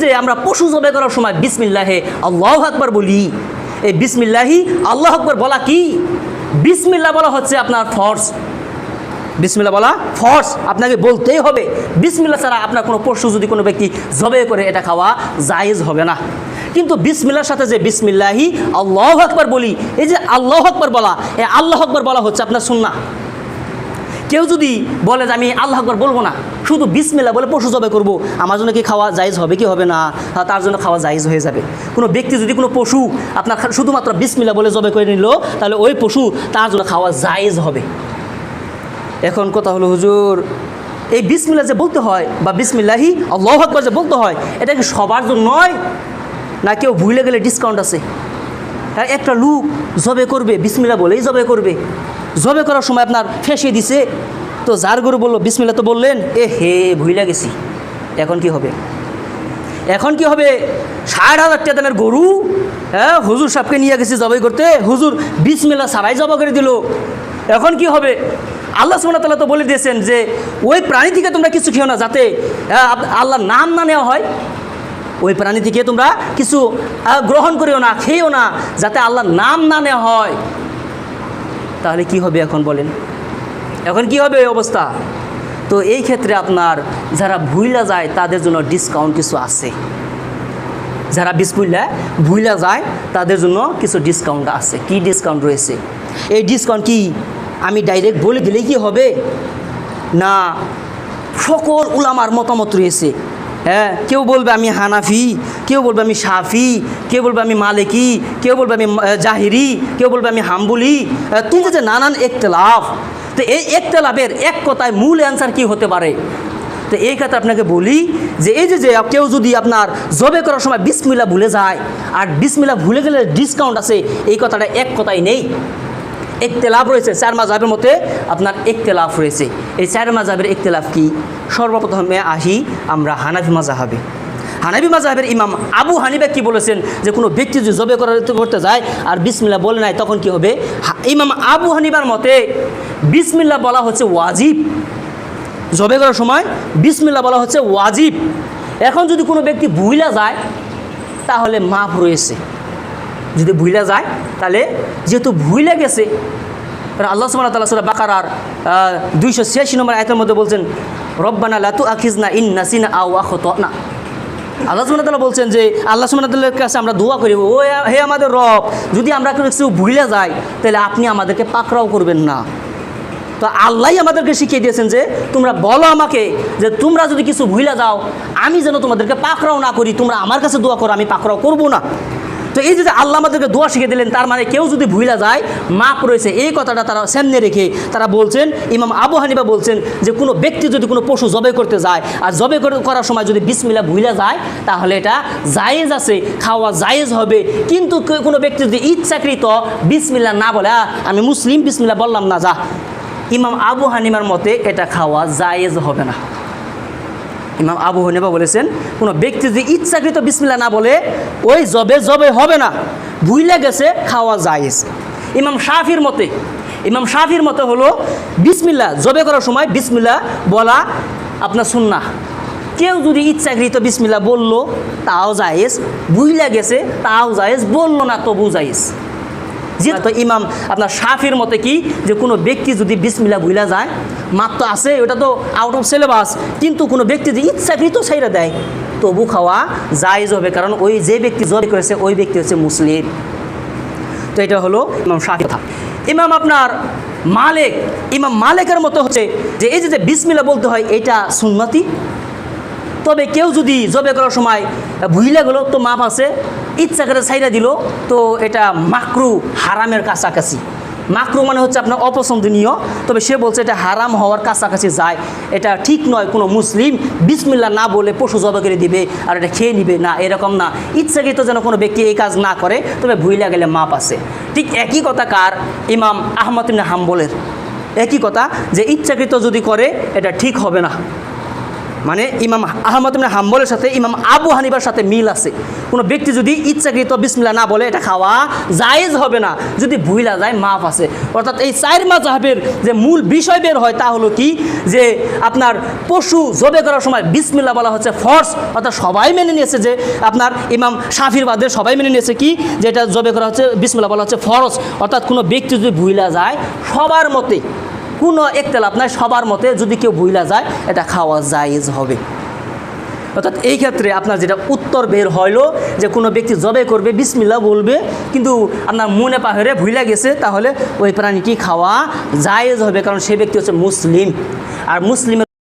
যে আমরা পশু জবাই করার সময় বিসমিল্লাহে আল্লাহু আকবার বলি, এই বিসমিল্লাহি আল্লাহু আকবার বলা কি? বিসমিল্লাহ বলা হচ্ছে আপনার ফরজ। বিসমিল্লাহ বলা ফরজ, আপনাকে বলতেই হবে। বিসমিল্লাহ ছাড়া আপনার কোনো পশু যদি কোনো ব্যক্তি জবাই করে এটা খাওয়া জায়েজ হবে না। কিন্তু বিসমিল্লাহর সাথে যে বিসমিল্লাহি আল্লাহু আকবার বলি, এই যে আল্লাহু আকবার বলা, এই আল্লাহু আকবার বলা হচ্ছে আপনার সুন্নাহ। কেউ যদি বলে যে আমি আল্লাহু আকবার বলবো না, শুধু বিসমিল্লাহ বলে পশু জবাই করব, আমার জন্য কি খাওয়া জায়েজ হবে কি হবে না? তার জন্য খাওয়া জায়েজ হয়ে যাবে। কোনো ব্যক্তি যদি কোনো পশু আপনার শুধুমাত্র বিসমিল্লাহ বলে জবাই করে নিল, তাহলে ওই পশু তার জন্য খাওয়া জায়েজ হবে। এখন কথা হলো হুজুর, এই বিসমিল্লাহ যে বলতে হয় বা বিসমিল্লাহি আল্লাহু আকবার যে বলতে হয়, এটা কি সবার জন্য নয়, না কেউ ভুলে গেলে ডিসকাউন্ট আছে? হ্যাঁ, একটা লোক জবাই করবে বিসমিল্লাহ বলেই জবাই করবে, জবাই করার সময় আপনার ফেঁসে দিছে, তো যার গরু বললো বিসমিল্লাহ তো বললেন, হে ভুলে গেছি, এখন কি হবে? এখন কি হবে? 60,000 টাকা দামের গরু, হ্যাঁ, হুজুর সাহেবকে নিয়ে গেছি জবাই করতে, হুজুর বিসমিল্লাহ ছাড়াই জবাই করে দিল, এখন কি হবে? আল্লাহ সুবহানাহু ওয়া তাআলা তো বলে দিয়েছেন যে ওই প্রাণী থেকে তোমরা কিছু খেও না, যাতে আল্লাহর নাম না নেওয়া হয়। ওই প্রাণী থেকে তোমরা কিছু গ্রহণ করিও না, খেয়েও না, যাতে আল্লাহর নাম না নেওয়া হয়। তাহলে কি হবে এখন বলেন? এখন কি হবে এই অবস্থা? তো এই ক্ষেত্রে আপনার যারা ভুইলা যায় তাদের জন্য ডিসকাউন্ট কিছু আছে। যারা বিসমিল্লাহ ভুইলা যায় তাদের জন্য কিছু ডিসকাউন্ট আছে। কি ডিসকাউন্ট রয়েছে? এই ডিসকাউন্ট কি আমি ডাইরেক্ট বলে দিলেই কি হবে? না, সকল উলামার মতামত রয়েছে। হ্যাঁ, কেউ বলবে আমি হানাফি, কেউ বলবে আমি শাফি, কেউ বলবে আমি মালিকি, কেউ বলবে আমি জাহিরি, কেউ বলবে আমি হাম্বলি। কিন্তু যে নানান ইখতিলাফ, তো এই ইখতিলাফের এক কথায় মূল অ্যান্সার কি হতে পারে? তো এই ক্ষেত্রে আপনাকে বলি যে এই যে কেউ যদি আপনার জবাই করার সময় বিসমিল্লাহ ভুলে যায়, আর বিসমিল্লাহ ভুলে গেলে ডিসকাউন্ট আছে, এই কথাটা এক কথাই নেই। ইখতিলাফ রয়েছে 4 মাযহাবের মধ্যে, আপনার ইখতিলাফ রয়েছে। এই 4 মাযহাবের ইখতিলাফ কি? সর্বপ্রথমে আসি আমরা হানাফি মাযহাবে। হানাফি মাযহাবের ইমাম আবু হানিফা কি বলেছেন যে কোনো ব্যক্তি যদি জবাই করতে যায় আর বিসমিল্লাহ বলে নাই, তখন কি হবে? ইমাম আবু হানিফার মতে বিসমিল্লাহ বলা হচ্ছে ওয়াজিব। জবাই করার সময় বিসমিল্লাহ বলা হচ্ছে ওয়াজিব। এখন যদি কোনো ব্যক্তি ভুইলা যায় তাহলে মাফ রয়েছে। যদি ভুইলা যায় তাহলে, যেহেতু ভুইলা গেছে, আল্লাহ সুবহানাহু ওয়া তাআলা সূরা বাকারার 286 নম্বর আয়াতের মধ্যে বলছেন, রব্বানা লা তুআখিজনা ইন নাসিনা আও আখতানা। আল্লাহ সুবহানাহু ওয়া তাআলা বলছেন যে আল্লাহ সুবহানাহু ওয়া তাআলার কাছে আমরা দোয়া করি, ও হে আমাদের রব, যদি আমরা কিছু ভুইলা যাই তাহলে আপনি আমাদেরকে পাকড়াও করবেন না। তো আল্লাহই আমাদেরকে শিখিয়ে দিয়েছেন যে তোমরা বলো আমাকে যে তোমরা যদি কিছু ভুইলা যাও, আমি যেন তোমাদেরকে পাকড়াও না করি, তোমরা আমার কাছে দোয়া করো, আমি পাকড়াও করবো না। তো এই যে আল্লাহ আমাদেরকে দোয়া শিখিয়ে দিলেন, তার মানে কেউ যদি ভুইলা যায় মাপ রয়েছে। এই কথাটা তারা সামনে রেখে তারা বলছেন, ইমাম আবু হানিফা বলছেন যে কোনো ব্যক্তি যদি কোনো পশু জবাই করতে যায় আর জবাই করার সময় যদি বিসমিল্লাহ ভুইলা যায় তাহলে এটা জায়েজ আছে, খাওয়া জায়েজ হবে। কিন্তু কোনো ব্যক্তি যদি ইচ্ছাকৃত বিসমিল্লাহ না বলে, আমি মুসলিম বিসমিল্লাহ বললাম না, যা, ইমাম আবু হানিফার মতে এটা খাওয়া জায়েজ হবে না। ইমাম আবু হানিফা বলেছেন কোনো ব্যক্তি যদি ইচ্ছাকৃত বিসমিল্লাহ না বলে ওই জবে হবে না, ভুইলা গেছে, খাওয়া জায়েজ। ইমাম শাফির মতে হলো বিসমিল্লাহ জবে করার সময় বিসমিল্লাহ বলা আপনার সুন্নাহ। কেউ যদি ইচ্ছাকৃত বিসমিল্লাহ বললো তাও জায়েজ, ভুইলা গেছে তাও জায়েজ, বললো না তবু জায়েজ। যেহেতু ইমাম আপনার শাফির মতে কি যে কোনো ব্যক্তি যদি বিসমিল্লাহ ভুইলা যায়, মাত্র আছে, ওটা তো আউট অফ সিলেবাস, কিন্তু কোনো ব্যক্তি যদি ইচ্ছাকৃত ছাইরা দেয় তবু খাওয়া জায়েজ হবে, কারণ ওই যে ব্যক্তি জবাই করেছে ওই ব্যক্তি হচ্ছে মুসলিম। তো এটা হলো ইমাম শাফির কথা। ইমাম মালিকের মতো হচ্ছে যে এই যে বিসমিল্লাহ বলতে হয় এটা সুন্নতি, তবে কেউ যদি জবাই করার সময় ভুইলা গেল তো মাপ আছে, ইচ্ছা করে ছাইরা দিল তো এটা মাকরু, হারামের কাছাকাছি। মাকরু মানে হচ্ছে আপনার অপছন্দনীয়, তবে সে বলছে এটা হারাম হওয়ার কাছাকাছি যায়, এটা ঠিক নয়। কোনো মুসলিম বিসমিল্লাহ না বলে পশু জবাই করে দিবে আর এটা খেয়ে নিবে না, এরকম না। ইচ্ছাকৃত যেন কোনো ব্যক্তি এই কাজ না করে, তবে ভুইলা গেলে মাপ আছে। ঠিক একই কথা কার? ইমাম আহমদ ইবনে হাম্বলের একই কথা, যে ইচ্ছাকৃত যদি করে এটা ঠিক হবে না। মানে ইমাম আহমদ ইবনে হাম্বলের সাথে ইমাম আবু হানিফার সাথে মিল আছে। কোনো ব্যক্তি যদি ইচ্ছাকৃত বিসমিল্লাহ না বলে এটা খাওয়া জায়েজ হবে না, যদি ভুইলা যায় মাফ আছে। অর্থাৎ এই চার মাযহাবের যে মূল বিষয় বের হয় তা হলো কি, যে আপনার পশু জবে করার সময় বিসমিল্লাহ বলা হচ্ছে ফরজ, অর্থাৎ সবাই মেনে নিয়েছে যে আপনার ইমাম শাফির বাদে সবাই মেনে নিয়েছে কি, যে এটা জবে করা হচ্ছে বিসমিল্লাহ বলা হচ্ছে ফরজ। অর্থাৎ কোনো ব্যক্তি যদি ভুইলা যায়, সবার মতে কোনো ইখতিলাফ নাই, সবার মতে যদি কেউ ভুইলা যায় এটা খাওয়া জায়েজ হবে। অর্থাৎ এই ক্ষেত্রে আপনার যেটা উত্তর বের হইলো যে কোনো ব্যক্তি জবে করবে বিসমিল্লাহ বলবে, কিন্তু আপনার মনে পাহাড়ে ভুইলা গেছে, তাহলে ওই প্রাণীটি খাওয়া জায়েজ হবে, কারণ সেই ব্যক্তি হচ্ছে মুসলিম। আর মুসলিমের